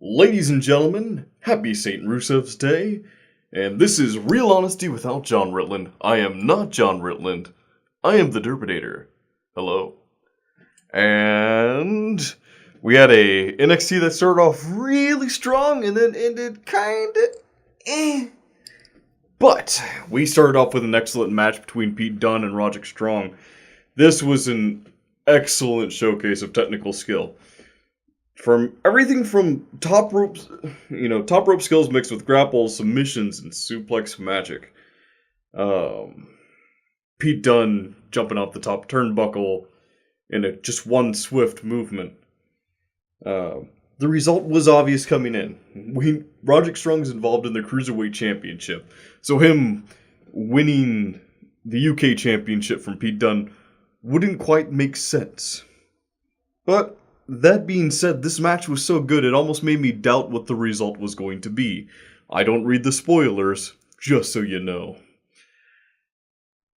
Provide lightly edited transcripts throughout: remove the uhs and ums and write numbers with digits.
Ladies and gentlemen, happy St. Rusev's Day, and this is Real Honesty without John Ritland. I am not John Ritland. I am the Derbidator. Hello. And we had a NXT that started off really strong and then ended kinda But we started off with an excellent match between Pete Dunn and Roderick Strong. This was an excellent showcase of technical skill. From everything from top rope skills mixed with grapples, submissions, and suplex magic. Pete Dunn jumping off the top turnbuckle in just one swift movement. The result was obvious coming in. Roderick Strong's involved in the Cruiserweight Championship, so him winning the UK Championship from Pete Dunn wouldn't quite make sense. But that being said, this match was so good it almost made me doubt what the result was going to be. I don't read the spoilers, just so you know.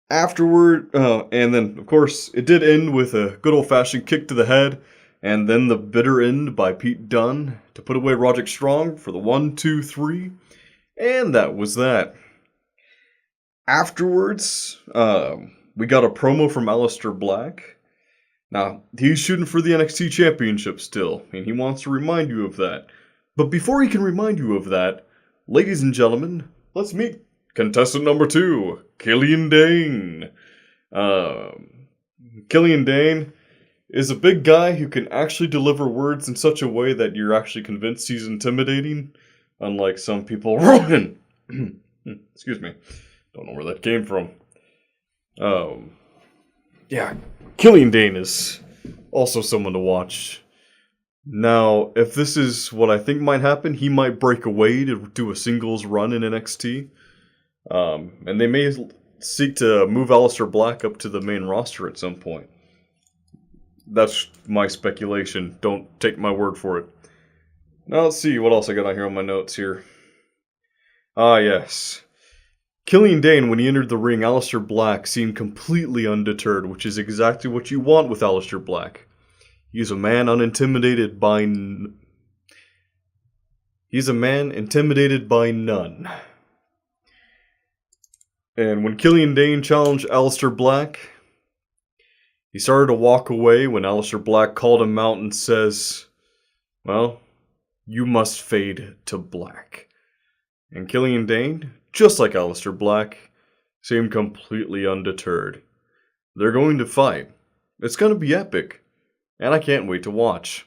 Afterward, and then, of course, it did end with a good old-fashioned kick to the head, and then the bitter end by Pete Dunn to put away Roderick Strong for the 1, 2, 3, and that was that. Afterwards, we got a promo from Alistair Black. Now, he's shooting for the NXT Championship still, and he wants to remind you of that. But before he can remind you of that, ladies and gentlemen, let's meet contestant number 2, Killian Dane. Killian Dane is a big guy who can actually deliver words in such a way that you're actually convinced he's intimidating, unlike some people. Rogan! Excuse me. Don't know where that came from. Yeah, Killian Dane is also someone to watch. Now, if this is what I think might happen, he might break away to do a singles run in NXT. And they may seek to move Alistair Black up to the main roster at some point. That's my speculation. Don't take my word for it. Now let's see what else I got on here on my notes here. Ah, yes. Killian Dane, when he entered the ring, Alistair Black seemed completely undeterred, which is exactly what you want with Alistair Black. He's a man intimidated by none. And when Killian Dane challenged Alistair Black, he started to walk away when Alistair Black called him out and says, well, you must fade to black. And Killian Dane, just like Alistair Black, seemed completely undeterred. They're going to fight. It's going to be epic. And I can't wait to watch.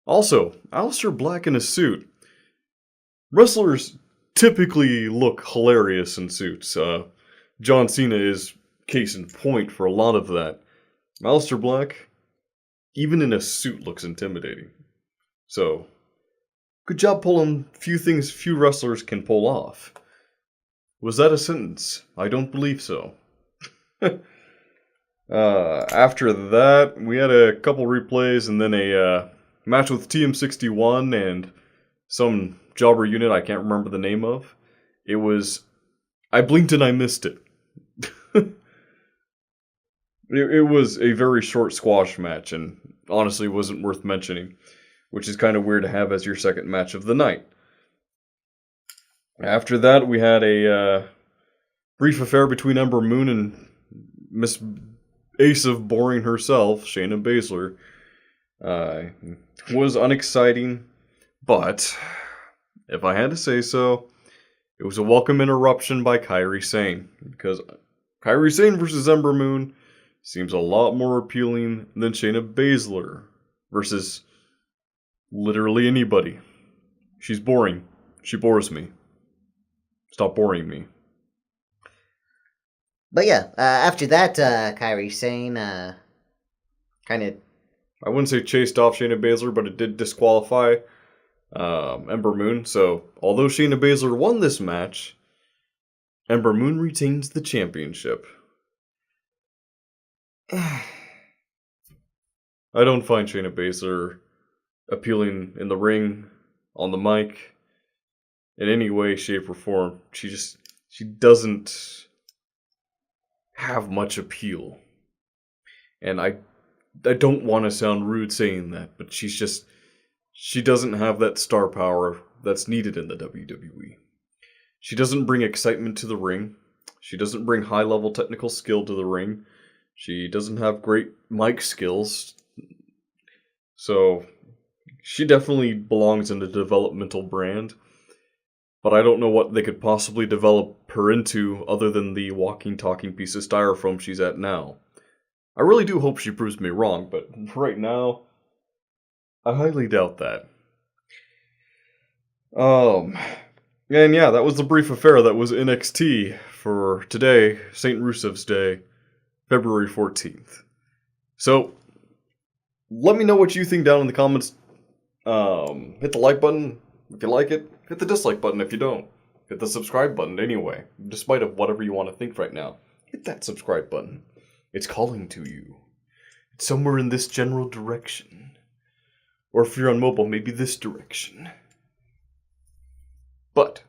Also, Alistair Black in a suit. Wrestlers typically look hilarious in suits. John Cena is case in point for a lot of that. Alistair Black, even in a suit, looks intimidating. So, good job pulling few wrestlers can pull off. Was that a sentence? I don't believe so. After that, we had a couple replays and then a match with TM61 and some jobber unit I can't remember the name of. It was... I blinked and I missed it. It was a very short squash match and honestly wasn't worth mentioning, which is kind of weird to have as your second match of the night. After that, we had a brief affair between Ember Moon and Miss Ace of Boring herself, Shayna Baszler. It was unexciting, but if I had to say so, it was a welcome interruption by Kairi Sane, because Kairi Sane versus Ember Moon seems a lot more appealing than Shayna Baszler versus literally anybody. She's boring. She bores me. Stop boring me. But yeah, after that, Kairi Sane kind of... I wouldn't say chased off Shayna Baszler, but it did disqualify Ember Moon. So, although Shayna Baszler won this match, Ember Moon retains the championship. I don't find Shayna Baszler appealing in the ring, on the mic, in any way, shape, or form. She doesn't have much appeal. And I don't want to sound rude saying that, but she's just She doesn't have that star power that's needed in the WWE. She doesn't bring excitement to the ring. She doesn't bring high-level technical skill to the ring. She doesn't have great mic skills. So, she definitely belongs in a developmental brand. But I don't know what they could possibly develop her into other than the walking, talking piece of styrofoam she's at now. I really do hope she proves me wrong, but right now, I highly doubt that. And yeah, that was the brief affair that was NXT for today, St. Rusev's Day, February 14th. So, let me know what you think down in the comments. Hit the like button if you like it. Hit the dislike button if you don't. Hit the subscribe button anyway, despite of whatever you want to think right now. Hit that subscribe button. It's calling to you. It's somewhere in this general direction. Or if you're on mobile, maybe this direction. But,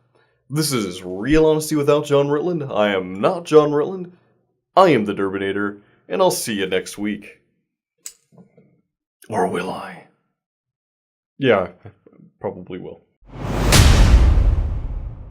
this is Real Honesty Without John Ritland. I am not John Ritland. I am the Derbinator, and I'll see you next week. Or will I? Yeah, probably will.